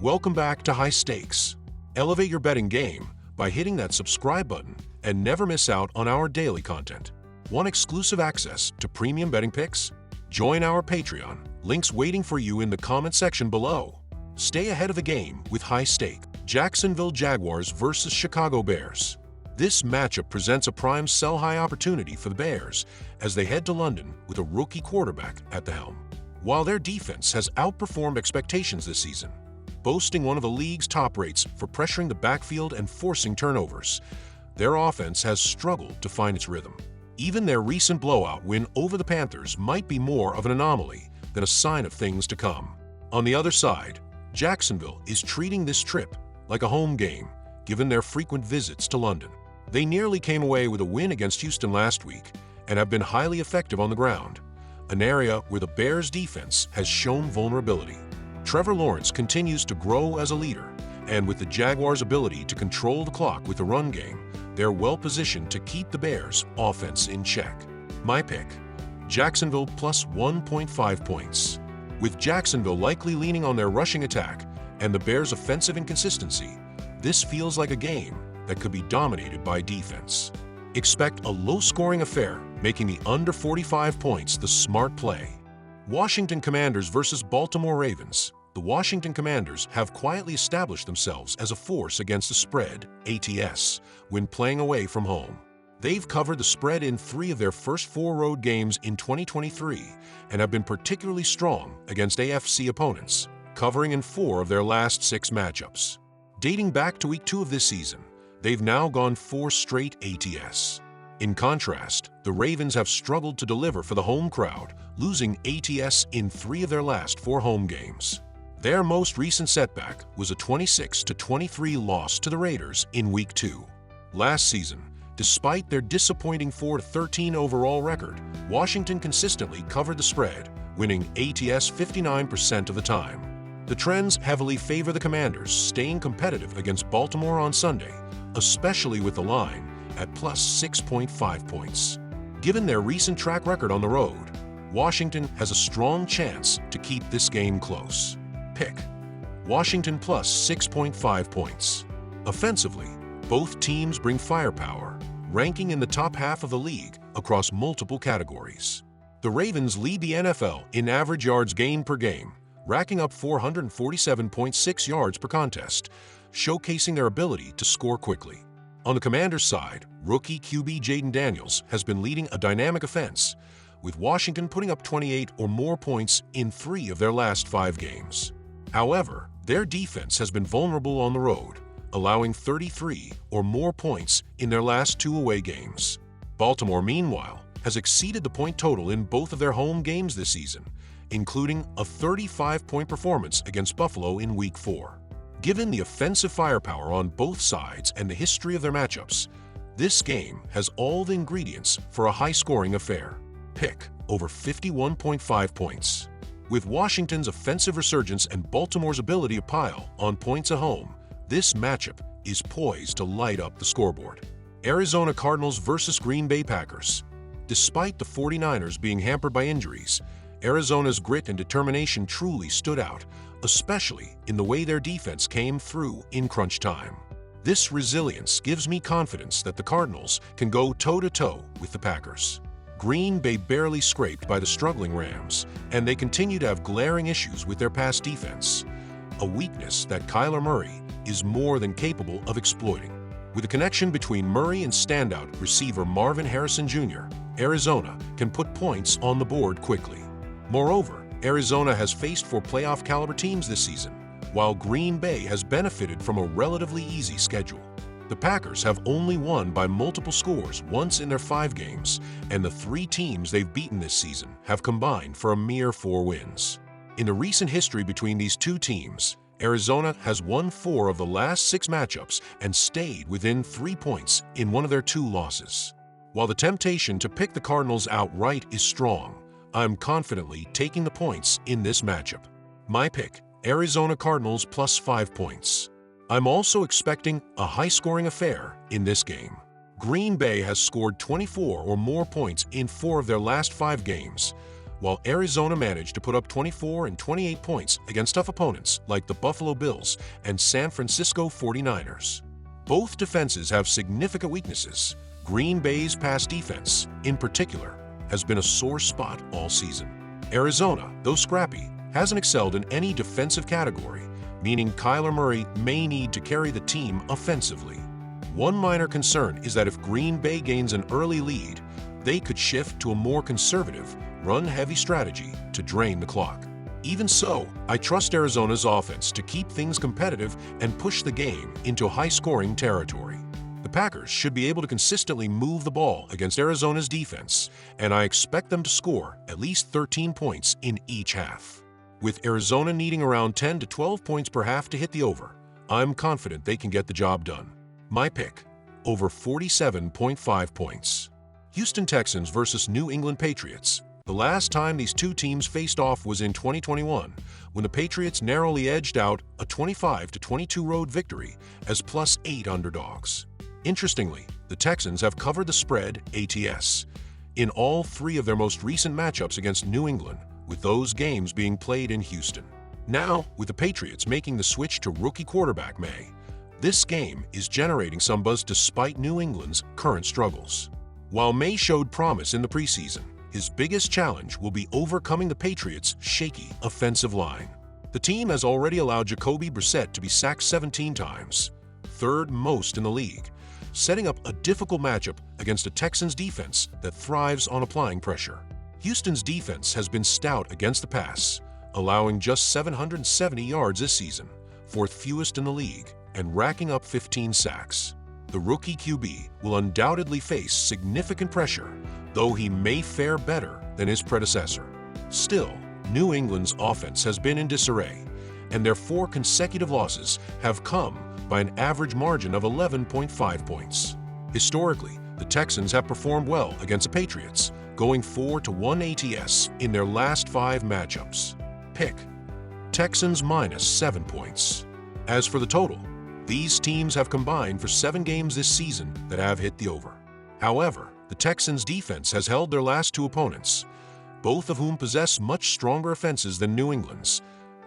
Welcome back to High Stakes. Elevate your betting game by hitting that subscribe button and never miss out on our daily content. Want exclusive access to premium betting picks? Join our Patreon. Links waiting for you in the comment section below. Stay ahead of the game with High Stake. Jacksonville Jaguars versus Chicago Bears. This matchup presents a prime sell-high opportunity for the Bears as they head to London with a rookie quarterback at the helm. While their defense has outperformed expectations this season, boasting one of the league's top rates for pressuring the backfield and forcing turnovers, their offense has struggled to find its rhythm. Even their recent blowout win over the Panthers might be more of an anomaly than a sign of things to come. On the other side, Jacksonville is treating this trip like a home game, given their frequent visits to London. They nearly came away with a win against Houston last week and have been highly effective on the ground, an area where the Bears' defense has shown vulnerability. Trevor Lawrence continues to grow as a leader, and with the Jaguars' ability to control the clock with the run game, they're well-positioned to keep the Bears' offense in check. My pick: Jacksonville plus 1.5 points. With Jacksonville likely leaning on their rushing attack and the Bears' offensive inconsistency, this feels like a game that could be dominated by defense. Expect a low-scoring affair, making the under 45 points the smart play. Washington Commanders versus Baltimore Ravens. The Washington Commanders have quietly established themselves as a force against the spread, ATS, when playing away from home. They've covered the spread in 3 of their first 4 road games in 2023 and have been particularly strong against AFC opponents, covering in 4 of their last 6 matchups. Dating back to Week 2 of this season, they've now gone 4 straight ATS. In contrast, the Ravens have struggled to deliver for the home crowd, losing ATS in 3 of their last 4 home games. Their most recent setback was a 26-23 loss to the Raiders in Week 2. Last season, despite their disappointing 4-13 overall record, Washington consistently covered the spread, winning ATS 59% of the time. The trends heavily favor the Commanders, staying competitive against Baltimore on Sunday, especially with the line at plus 6.5 points. Given their recent track record on the road, Washington has a strong chance to keep this game close. Pick: Washington plus 6.5 points. Offensively, both teams bring firepower, ranking in the top half of the league across multiple categories. The Ravens lead the NFL in average yards gained per game, racking up 447.6 yards per contest, showcasing their ability to score quickly. On the Commanders' side, rookie QB Jayden Daniels has been leading a dynamic offense, with Washington putting up 28 or more points in 3 of their last 5 games. However, their defense has been vulnerable on the road, allowing 33 or more points in their last 2 away games. Baltimore, meanwhile, has exceeded the point total in both of their home games this season, including a 35-point performance against Buffalo in Week 4. Given the offensive firepower on both sides and the history of their matchups, this game has all the ingredients for a high-scoring affair. Pick: over 51.5 points. With Washington's offensive resurgence and Baltimore's ability to pile on points at home, this matchup is poised to light up the scoreboard. Arizona Cardinals versus Green Bay Packers. Despite the 49ers being hampered by injuries, Arizona's grit and determination truly stood out, especially in the way their defense came through in crunch time. This resilience gives me confidence that the Cardinals can go toe-to-toe with the Packers. Green Bay barely scraped by the struggling Rams, and they continue to have glaring issues with their pass defense, a weakness that Kyler Murray is more than capable of exploiting. With a connection between Murray and standout receiver Marvin Harrison Jr., Arizona can put points on the board quickly. Moreover, Arizona has faced 4 playoff-caliber teams this season, while Green Bay has benefited from a relatively easy schedule. The Packers have only won by multiple scores once in their 5 games, and the 3 teams they've beaten this season have combined for a mere 4 wins. In the recent history between these 2 teams, Arizona has won 4 of the last 6 matchups and stayed within 3 points in one of their 2 losses. While the temptation to pick the Cardinals outright is strong, I'm confidently taking the points in this matchup. My pick: Arizona Cardinals plus 5 points. I'm also expecting a high-scoring affair in this game. Green Bay has scored 24 or more points in 4 of their last 5 games, while Arizona managed to put up 24 and 28 points against tough opponents like the Buffalo Bills and San Francisco 49ers. Both defenses have significant weaknesses. Green Bay's pass defense, in particular, has been a sore spot all season. Arizona, though scrappy, hasn't excelled in any defensive category, meaning Kyler Murray may need to carry the team offensively. One minor concern is that if Green Bay gains an early lead, they could shift to a more conservative, run-heavy strategy to drain the clock. Even so, I trust Arizona's offense to keep things competitive and push the game into high-scoring territory. The Packers should be able to consistently move the ball against Arizona's defense, and I expect them to score at least 13 points in each half. With Arizona needing around 10 to 12 points per half to hit the over, I'm confident they can get the job done. My pick, over 47.5 points. Houston Texans versus New England Patriots. The last time these two teams faced off was in 2021, when the Patriots narrowly edged out a 25-22 road victory as +8 underdogs. Interestingly, the Texans have covered the spread ATS in all three of their most recent matchups against New England, with those games being played in Houston. Now, with the Patriots making the switch to rookie quarterback May, this game is generating some buzz despite New England's current struggles. While May showed promise in the preseason, his biggest challenge will be overcoming the Patriots' shaky offensive line. The team has already allowed Jacoby Brissett to be sacked 17 times, third most in the league, setting up a difficult matchup against a Texans defense that thrives on applying pressure. Houston's defense has been stout against the pass, allowing just 770 yards this season, fourth fewest in the league, and racking up 15 sacks. The rookie QB will undoubtedly face significant pressure, though he may fare better than his predecessor. Still, New England's offense has been in disarray, and their 4 consecutive losses have come by an average margin of 11.5 points. Historically, the Texans have performed well against the Patriots, going 4-1 ATS in their last 5 matchups. Pick: Texans -7 points. As for the total, these teams have combined for 7 games this season that have hit the over. However, the Texans' defense has held their last 2 opponents, both of whom possess much stronger offenses than New England's,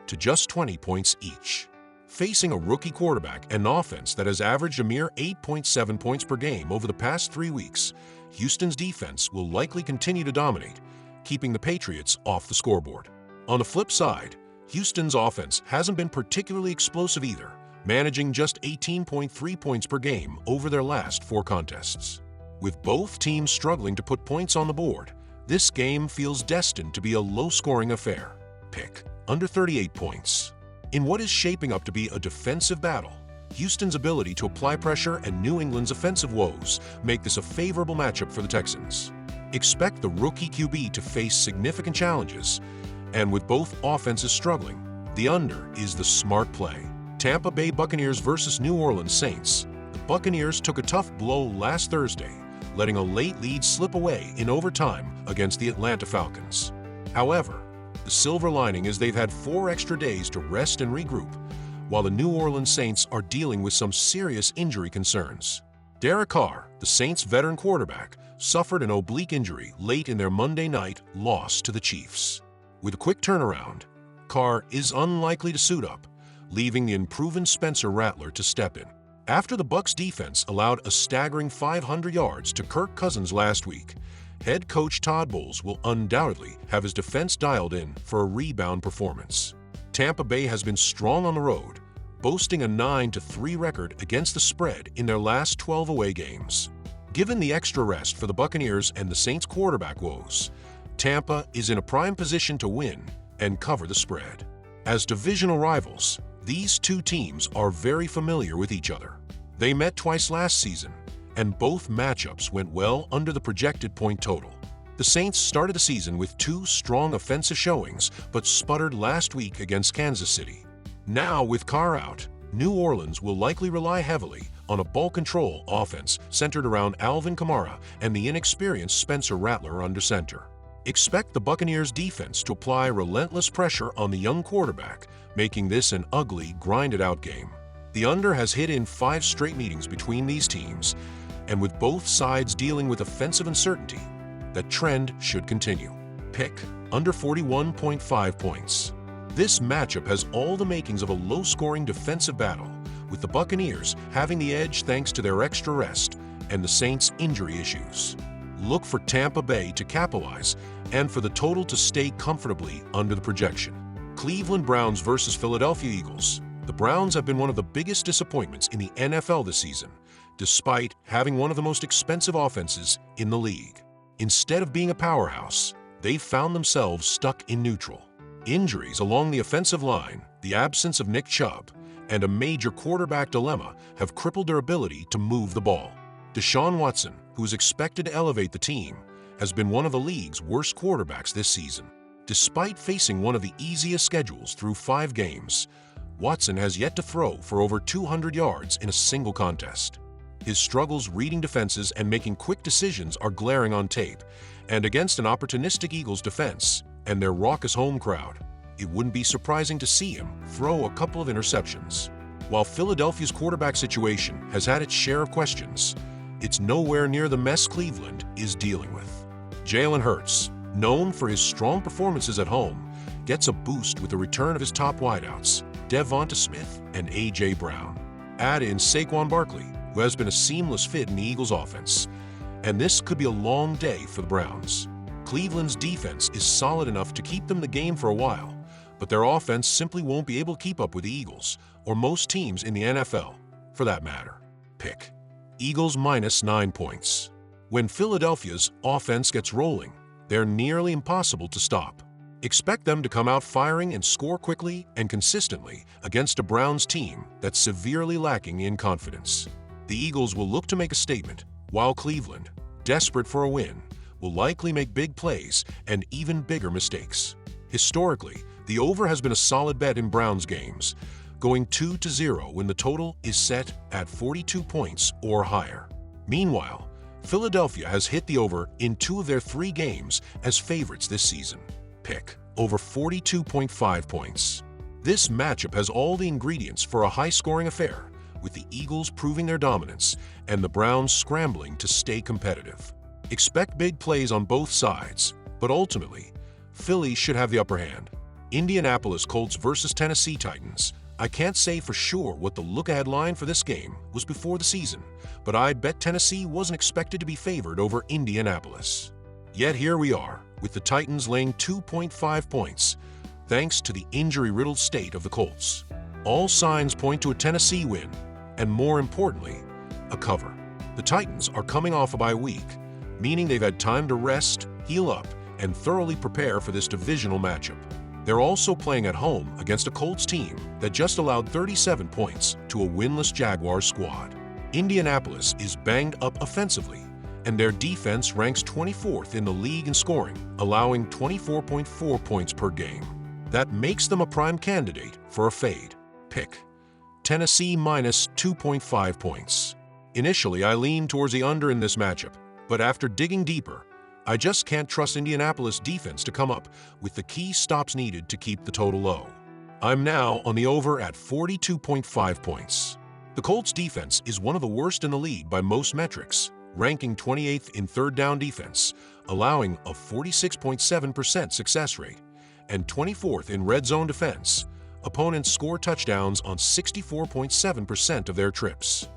to just 20 points each. Facing a rookie quarterback and an offense that has averaged a mere 8.7 points per game over the past 3 weeks, Houston's defense will likely continue to dominate, keeping the Patriots off the scoreboard. On the flip side, Houston's offense hasn't been particularly explosive either, managing just 18.3 points per game over their last 4 contests. With both teams struggling to put points on the board, this game feels destined to be a low-scoring affair. Pick: under 38 points. In what is shaping up to be a defensive battle, Houston's ability to apply pressure and New England's offensive woes make this a favorable matchup for the Texans. Expect the rookie QB to face significant challenges, and with both offenses struggling, the under is the smart play. Tampa Bay Buccaneers versus New Orleans Saints. The Buccaneers took a tough blow last Thursday, letting a late lead slip away in overtime against the Atlanta Falcons. However, the silver lining is they've had 4 extra days to rest and regroup, while the New Orleans Saints are dealing with some serious injury concerns. Derek Carr, the Saints' veteran quarterback, suffered an oblique injury late in their Monday night loss to the Chiefs. With a quick turnaround, Carr is unlikely to suit up, leaving the unproven Spencer Rattler to step in. After the Bucs defense allowed a staggering 500 yards to Kirk Cousins last week, head coach Todd Bowles will undoubtedly have his defense dialed in for a rebound performance. Tampa Bay has been strong on the road, boasting a 9-3 record against the spread in their last 12 away games. Given the extra rest for the Buccaneers and the Saints' quarterback woes, Tampa is in a prime position to win and cover the spread. As divisional rivals, these two teams are very familiar with each other. They met twice last season, and both matchups went well under the projected point total. The Saints started the season with 2 strong offensive showings, but sputtered last week against Kansas City. Now, with Carr out, New Orleans will likely rely heavily on a ball control offense centered around Alvin Kamara and the inexperienced Spencer Rattler under center. Expect the Buccaneers' defense to apply relentless pressure on the young quarterback, making this an ugly, grinded-out game. The under has hit in 5 straight meetings between these teams, and with both sides dealing with offensive uncertainty, that trend should continue. Pick: under 41.5 points. This matchup has all the makings of a low-scoring defensive battle, with the Buccaneers having the edge thanks to their extra rest and the Saints' injury issues. Look for Tampa Bay to capitalize and for the total to stay comfortably under the projection. Cleveland Browns versus Philadelphia Eagles. The Browns have been one of the biggest disappointments in the NFL this season, despite having one of the most expensive offenses in the league. Instead of being a powerhouse, they've found themselves stuck in neutral. Injuries along the offensive line, the absence of Nick Chubb, and a major quarterback dilemma have crippled their ability to move the ball. Deshaun Watson, who is expected to elevate the team, has been one of the league's worst quarterbacks this season. Despite facing one of the easiest schedules through 5 games, Watson has yet to throw for over 200 yards in a single contest. His struggles reading defenses and making quick decisions are glaring on tape, and against an opportunistic Eagles defense and their raucous home crowd, it wouldn't be surprising to see him throw a couple of interceptions. While Philadelphia's quarterback situation has had its share of questions, it's nowhere near the mess Cleveland is dealing with. Jalen Hurts, known for his strong performances at home, gets a boost with the return of his top wideouts, Devonta Smith and A.J. Brown. Add in Saquon Barkley, who has been a seamless fit in the Eagles' offense, and this could be a long day for the Browns. Cleveland's defense is solid enough to keep them the game for a while, but their offense simply won't be able to keep up with the Eagles, or most teams in the NFL, for that matter. Pick Eagles -9 points. When Philadelphia's offense gets rolling, they're nearly impossible to stop. Expect them to come out firing and score quickly and consistently against a Browns team that's severely lacking in confidence. The Eagles will look to make a statement, while Cleveland, desperate for a win, will likely make big plays and even bigger mistakes. Historically, the over has been a solid bet in Browns games, going 2-0 when the total is set at 42 points or higher. Meanwhile, Philadelphia has hit the over in 2 of their 3 games as favorites this season. Pick over 42.5 points. This matchup has all the ingredients for a high-scoring affair, with the Eagles proving their dominance and the Browns scrambling to stay competitive. Expect big plays on both sides, but ultimately, Philly should have the upper hand. Indianapolis Colts versus Tennessee Titans. I can't say for sure what the look-ahead line for this game was before the season, but I'd bet Tennessee wasn't expected to be favored over Indianapolis. Yet here we are, with the Titans laying 2.5 points, thanks to the injury-riddled state of the Colts. All signs point to a Tennessee win, and more importantly, a cover. The Titans are coming off a bye week, meaning they've had time to rest, heal up, and thoroughly prepare for this divisional matchup. They're also playing at home against a Colts team that just allowed 37 points to a winless Jaguars squad. Indianapolis is banged up offensively, and their defense ranks 24th in the league in scoring, allowing 24.4 points per game. That makes them a prime candidate for a fade. Pick Tennessee -2.5 points. Initially, I leaned towards the under in this matchup, but after digging deeper, I just can't trust Indianapolis' defense to come up with the key stops needed to keep the total low. I'm now on the over at 42.5 points. The Colts' defense is one of the worst in the league by most metrics, ranking 28th in third down defense, allowing a 46.7% success rate, and 24th in red zone defense. Opponents score touchdowns on 64.7% of their trips.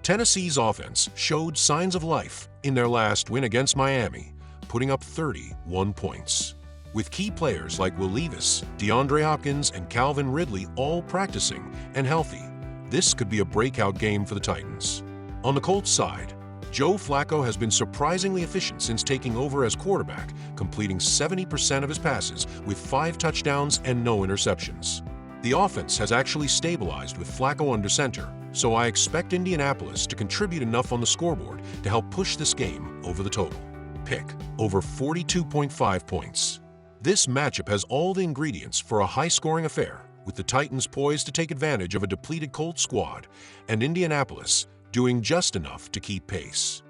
Tennessee's offense showed signs of life in their last win against Miami, putting up 31 points. With key players like Will Levis, DeAndre Hopkins, and Calvin Ridley all practicing and healthy, this could be a breakout game for the Titans. On the Colts side, Joe Flacco has been surprisingly efficient since taking over as quarterback, completing 70% of his passes with 5 touchdowns and no interceptions. The offense has actually stabilized with Flacco under center, so I expect Indianapolis to contribute enough on the scoreboard to help push this game over the total. Pick over 42.5 points. This matchup has all the ingredients for a high-scoring affair, with the Titans poised to take advantage of a depleted Colts squad and Indianapolis doing just enough to keep pace.